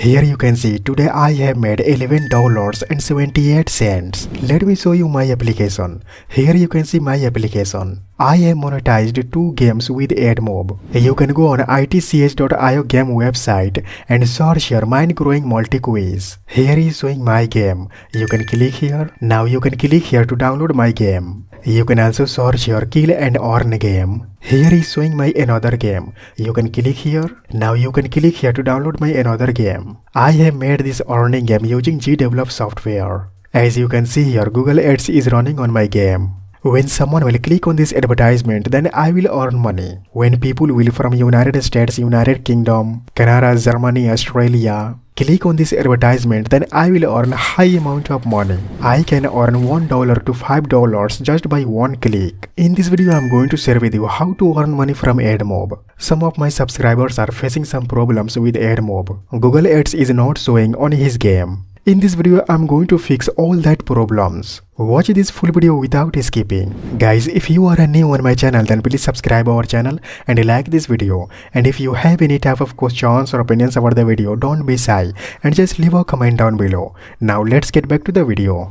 Here you can see today I have made $11.78. Let me show you my application. Here you can see my application. I have monetized 2 games with Admob. You can go on itch.io game website and search here Mind Growing Multi Quiz. Here is showing my game. You can click here. Now you can click here to download my game. You can also search here Kill and Earn game. Here is showing my another game. You can click here. Now you can click here to download my another game. I have made this earning game using GDevelop software. As you can see here, Google Ads is running on my game. When someone will click on this advertisement, then I will earn money. When people will from United States, United Kingdom, Canada, Germany, Australia click on this advertisement, then I will earn high amount of money. I can earn $1 to $5 just by one click. In this video, I am going to share with you how to earn money from Admob. Some of my subscribers are facing some problems with Admob. Google Ads is not showing on his game. In this video, I am going to fix all that problems. Watch this full video without skipping. Guys, if you are new on my channel, then please subscribe our channel and like this video. And if you have any type of questions or opinions about the video, don't be shy and just leave a comment down below. Now let's get back to the video.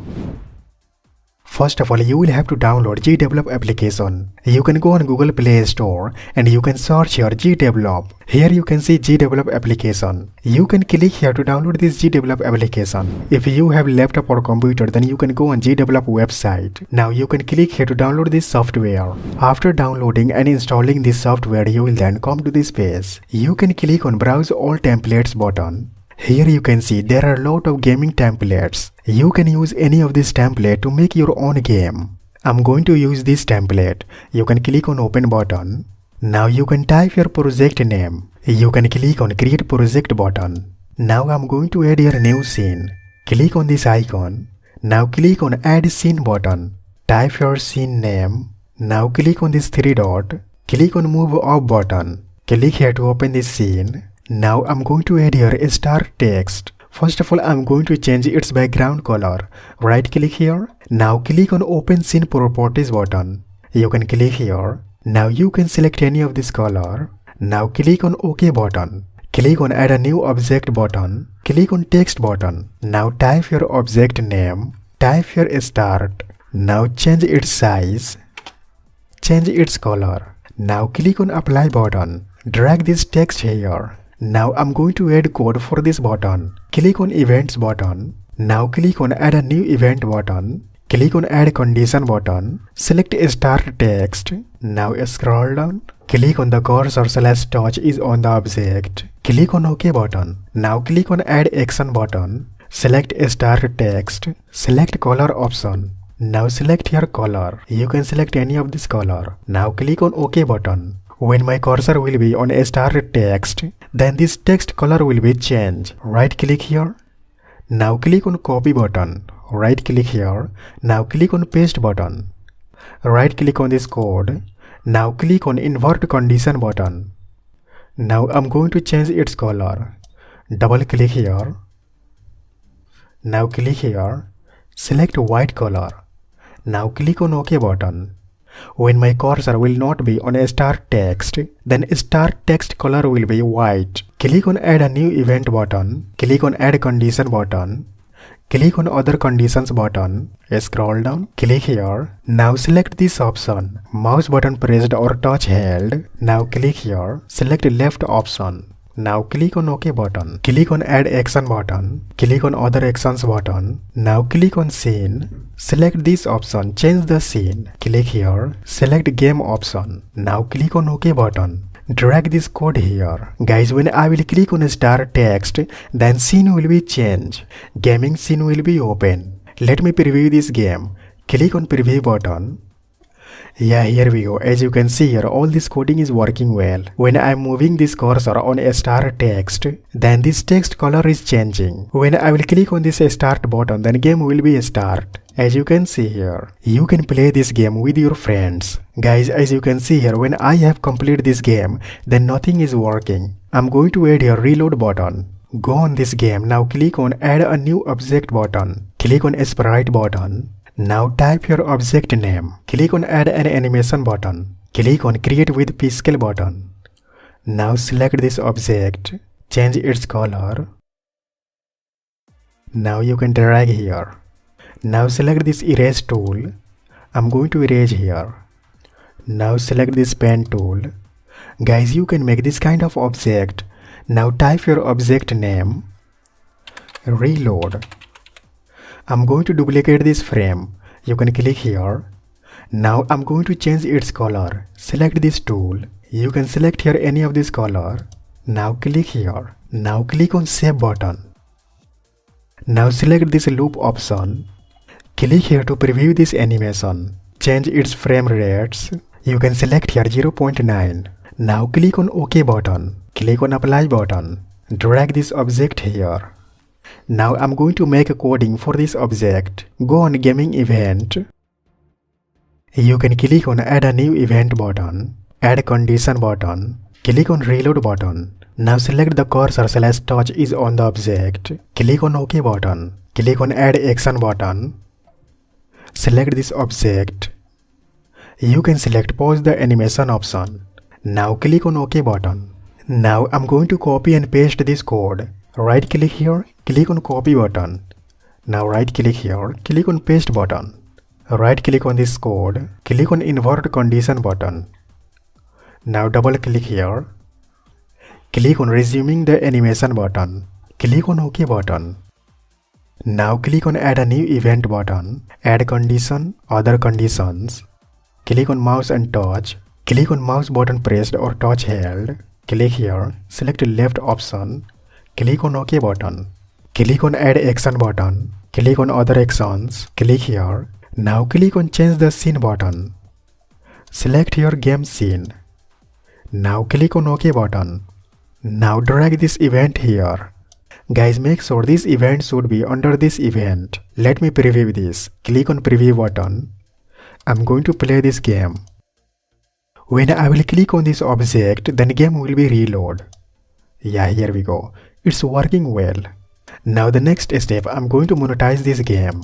First of all, you will have to download GDevelop application. You can go on Google Play Store and you can search here GDevelop. Here you can see GDevelop application. You can click here to download this GDevelop application. If you have laptop or computer, then you can go on GDevelop website. Now you can click here to download this software. After downloading and installing this software, you will then come to this page. You can click on Browse All Templates button. Here you can see there are a lot of gaming templates. You can use any of this template to make your own game. I'm going to use this template. You can click on Open button. Now you can type your project name. You can click on Create Project button. Now I'm going to add your new scene. Click on this icon. Now click on Add Scene button. Type your scene name. Now click on this 3 dot. Click on Move Up button. Click here to open this scene. Now I'm going to add here a star text. First of all, I'm going to change its background color. Right click here. Now click on Open Scene Properties button. You can click here. Now you can select any of this color. Now click on OK button. Click on Add a New Object button. Click on Text button. Now type your object name. Type your start. Now change its size. Change its color. Now click on Apply button. Drag this text here. Now I'm going to add code for this button. Click on Events button. Now click on Add a New Event button. Click on Add Condition button. Select Start Text. Now scroll down. Click on the cursor / touch is on the object. Click on OK button. Now click on Add Action button. Select Start Text. Select Color option. Now select your color. You can select any of this color. Now click on OK button. When my cursor will be on a star text, then this text color will be changed. Right click here. Now click on Copy button. Right click here. Now click on Paste button. Right click on this code. Now click on Invert Condition button. Now I'm going to change its color. Double click here. Now click here. Select white color. Now click on OK button. When my cursor will not be on a star text, then star text color will be white. Click on Add a New Event button. Click on Add Condition button. Click on Other Conditions button. Scroll down. Click here. Now select this option. Mouse button pressed or touch held. Now click here. Select Left option. Now click on OK button. Click on Add Action button. Click on Other Actions button. Now click on Scene. Select this option. Change the scene. Click here. Select Game option. Now click on OK button. Drag this code here. Guys, when I will click on star text, then scene will be changed. Gaming scene will be open. Let me preview this game. Click on Preview button. Yeah, here we go. As you can see here, all this coding is working well. When I am moving this cursor on a star text, then this text color is changing. When I will click on this start button, then game will be start. As you can see here, you can play this game with your friends. Guys, as you can see here, when I have completed this game, then nothing is working. I'm going to add here Reload button. Go on this game. Now click on Add a New Object button. Click on Sprite button. Now type your object name. Click on Add an Animation button. Click on Create with Pixel button. Now select this object. Change its color. Now you can drag here. Now select this erase tool. I'm going to erase here. Now select this pen tool. Guys, you can make this kind of object. Now type your object name. Reload. I'm going to duplicate this frame. You can click here. Now I'm going to change its color. Select this tool. You can select here any of this color. Now click here. Now click on Save button. Now select this loop option. Click here to preview this animation. Change its frame rates. You can select here 0.9. Now click on OK button. Click on Apply button. Drag this object here. Now I'm going to make a coding for this object. Go on Gaming Event. You can click on Add a new event button. Add condition button. Click on Reload button. Now select the cursor / touch is on the object. Click on OK button. Click on Add action button. Select this object. You can select pause the animation option. Now click on OK button. Now I'm going to copy and paste this code. Right click here, click on copy button. Now right click here, click on paste button. Right click on this code, click on invert condition button. Now double click here. Click on resuming the animation button. Click on OK button. Now click on add a new event button. Add condition, other conditions. Click on mouse and touch. Click on mouse button pressed or touch held. Click here, select left option. Click on OK button. Click on add action button. Click on other actions. Click here. Now click on change the scene button. Select your game scene. Now click on OK button. Now drag this event here. Guys, make sure this event should be under this event. Let me preview this. Click on preview button. I'm going to play this game. When I will click on this object, then game will be reload. Yeah, here we go. It's working well. Now the next step, I'm going to monetize this game.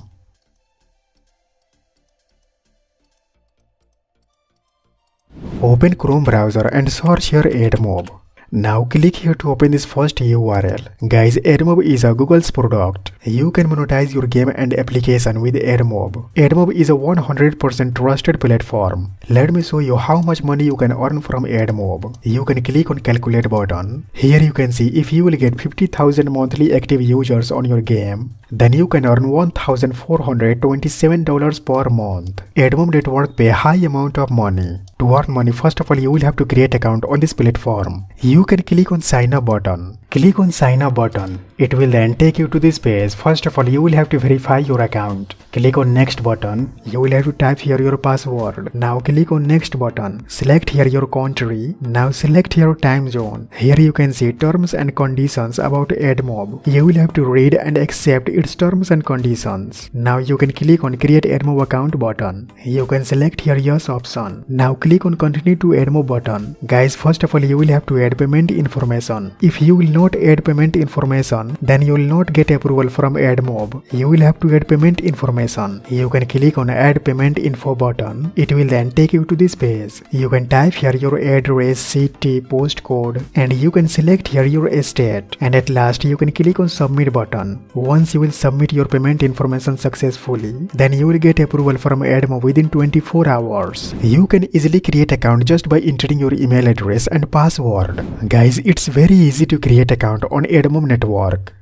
Open Chrome browser and search here Admob. Now click here to open this first URL. Guys, Admob is a Google's product. You can monetize your game and application with Admob. Admob is a 100% trusted platform. Let me show you how much money you can earn from Admob. You can click on calculate button. Here you can see if you will get 50,000 monthly active users on your game, then you can earn $1,427 per month. Admob network pay high amount of money. To earn money, first of all, you will have to create account on this platform. You can click on sign up button. Click on sign up button. It will then take you to this page. First of all, you will have to verify your account. Click on next button. You will have to type here your password. Now click on next button. Select here your country. Now select your time zone. Here you can see terms and conditions about Admob. You will have to read and accept its terms and conditions. Now you can click on create Admob account button. You can select here yes option. Now click on continue to Admob button. Guys, first of all, you will have to add payment information. If you will not add payment information, then you will not get approval from Admob. You will have to add payment information. You can click on add payment info button. It will then take you to this page. You can type here your address, city, postcode, and you can select here your state. And at last you can click on submit button. Once you will submit your payment information successfully, then you will get approval from Admob within 24 hours. You can easily create account just by entering your email address and password. Guys, it's very easy to create account on Admob network.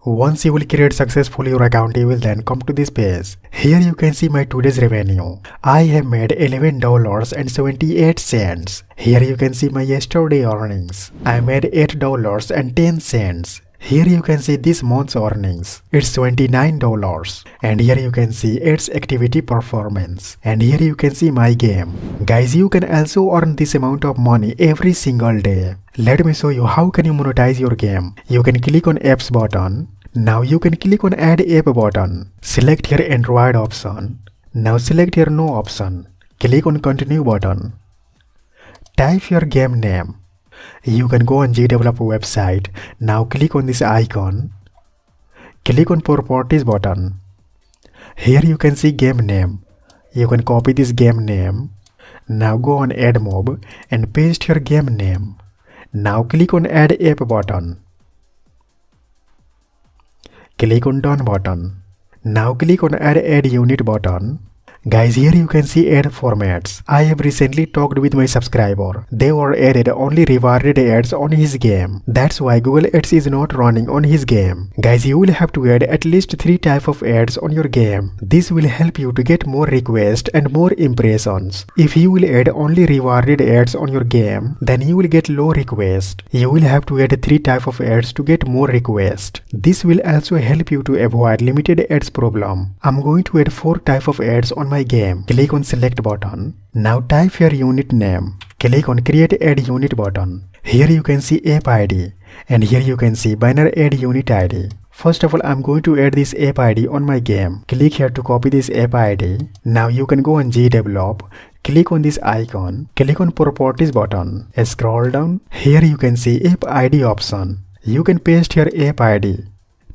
Once you will create successfully your account, you will then come to this page. Here you can see my today's revenue. I have made $11.78. Here you can see my yesterday earnings. I made $8.10. Here you can see this month's earnings. It's $29. And here you can see its activity performance. And here you can see my game. Guys, you can also earn this amount of money every single day. Let me show you how can you monetize your game. You can click on apps button. Now you can click on add app button. Select here Android option. Now select here no option. Click on continue button. Type your game name. You can go on GDevelop website. Now click on this icon. Click on properties button. Here you can see game name. You can copy this game name. Now go on Admob and paste your game name. Now click on add app button. Click on Done button. Now click on Add Unit button. Guys, here you can see ad formats. I have recently talked with my subscriber. They were added only rewarded ads on his game. That's why Google Ads is not running on his game. Guys, you will have to add at least 3 types of ads on your game. This will help you to get more requests and more impressions. If you will add only rewarded ads on your game, then you will get low requests. You will have to add 3 types of ads to get more requests. This will also help you to avoid limited ads problem. I'm going to add 4 types of ads on my game. Click on Select button. Now type your unit name. Click on Create Add Unit button. Here you can see app ID and here you can see banner add unit ID. First of all, I'm going to add this app ID on my game. Click here to copy this app ID. Now you can go on Develop. Click on this icon. Click on Properties button. Scroll down. Here you can see app ID option. You can paste your app ID.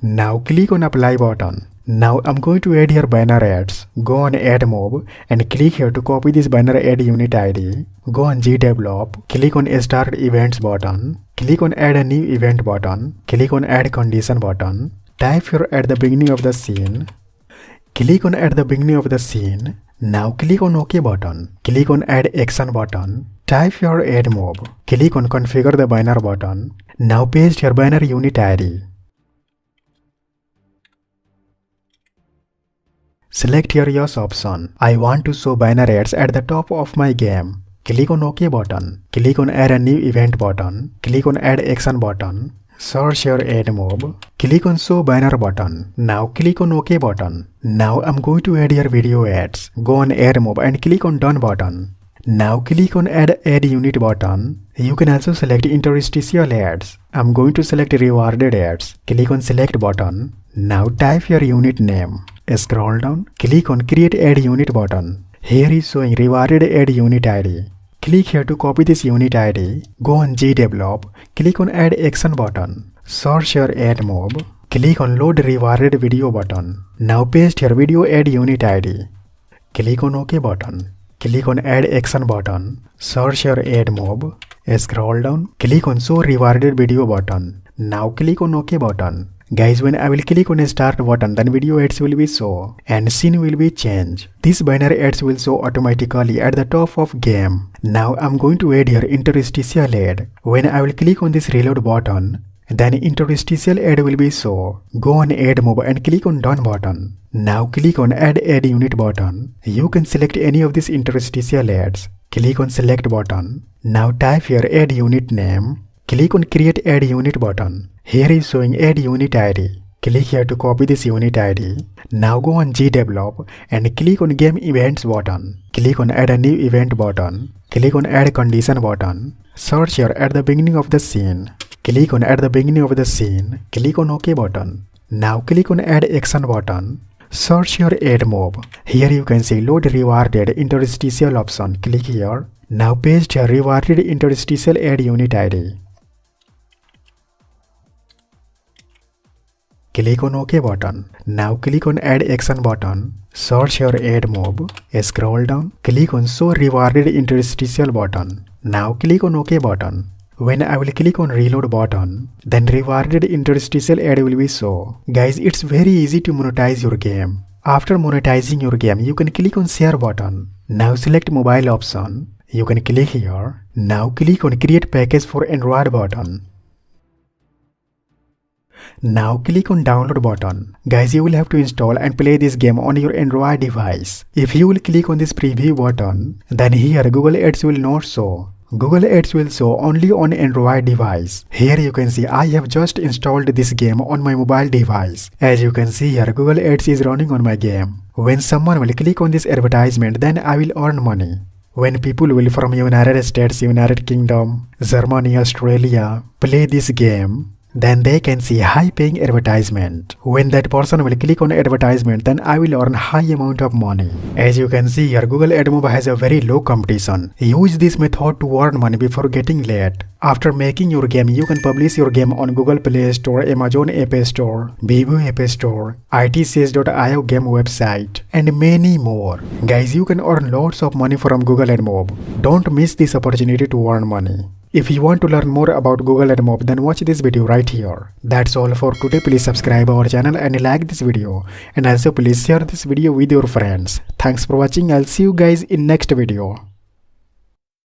Now click on Apply button. Now I'm going to add here banner ads. Go on Admob and click here to copy this banner add unit ID. Go on Develop. Click on Start Events button. Click on Add a New Event button. Click on Add Condition button. Type here at the beginning of the scene. Click on at the beginning of the scene. Now click on OK button. Click on Add Action button. Type your Admob. Click on Configure the banner button. Now paste your banner unit ID. Select your Yes option. I want to show banner ads at the top of my game. Click on OK button. Click on Add a New Event button. Click on Add Action button. Search your Admob. Click on Show Banner button. Now click on OK button. Now I'm going to add your video ads. Go on Admob and click on Done button. Now click on Add Unit button. You can also select interstitial ads. I'm going to select rewarded ads. Click on Select button. Now type your unit name. Scroll down. Click on Create Add Unit button. Here is showing rewarded add unit ID. Click here to copy this unit ID. Go on Develop. Click on Add Action button. Search your Admob. Click on Load Rewarded Video button. Now paste your video add unit ID. Click on OK button. Click on Add Action button. Search your Admob. Scroll down. Click on Show Rewarded Video button. Now click on OK button. Guys, when I will click on a Start button, then video ads will be show and scene will be changed. This banner ads will show automatically at the top of game. Now I'm going to add here interstitial ad. When I will click on this reload button, then interstitial ad will be show. Go on Admob and click on Done button. Now click on Add Unit button. You can select any of these interstitial ads. Click on Select button. Now type your add unit name. Click on Create Add Unit button. Here is showing Add Unit ID. Click here to copy this unit ID. Now go on Develop and click on Game Events button. Click on Add a New Event button. Click on Add Condition button. Search here at the beginning of the scene. Click on at the beginning of the scene. Click on OK button. Now click on Add Action button. Search your Admob. Here you can see Load Rewarded Interstitial option. Click here. Now paste your rewarded interstitial add unit ID. Click on OK button. Now click on Add Action button. Search your Admob. Scroll down. Click on Show Rewarded Interstitial button. Now click on OK button. When I will click on Reload button, then rewarded interstitial ad will be shown. Guys, it's very easy to monetize your game. After monetizing your game, you can click on Share button. Now select Mobile option. You can click here. Now click on Create Package for Android button. Now click on Download button. Guys, you will have to install and play this game on your Android device. If you will click on this preview button, then here Google Ads will not show. Google Ads will show only on Android device. Here you can see I have just installed this game on my mobile device. As you can see here, Google Ads is running on my game. When someone will click on this advertisement, then I will earn money. When people will from United States, United Kingdom, Germany, Australia play this game, then they can see high paying advertisement. When that person will click on advertisement, then I will earn high amount of money. As you can see here, Google Admob has a very low competition. Use this method to earn money before getting late. After making your game, you can publish your game on Google Play Store, Amazon App Store, Vivo App Store, itch.io game website, and many more. Guys, you can earn lots of money from Google Admob. Don't miss this opportunity to earn money. If you want to learn more about Google Admob, then watch this video right here. That's all for today. Please subscribe our channel and like this video. And also please share this video with your friends. Thanks for watching. I'll see you guys in next video.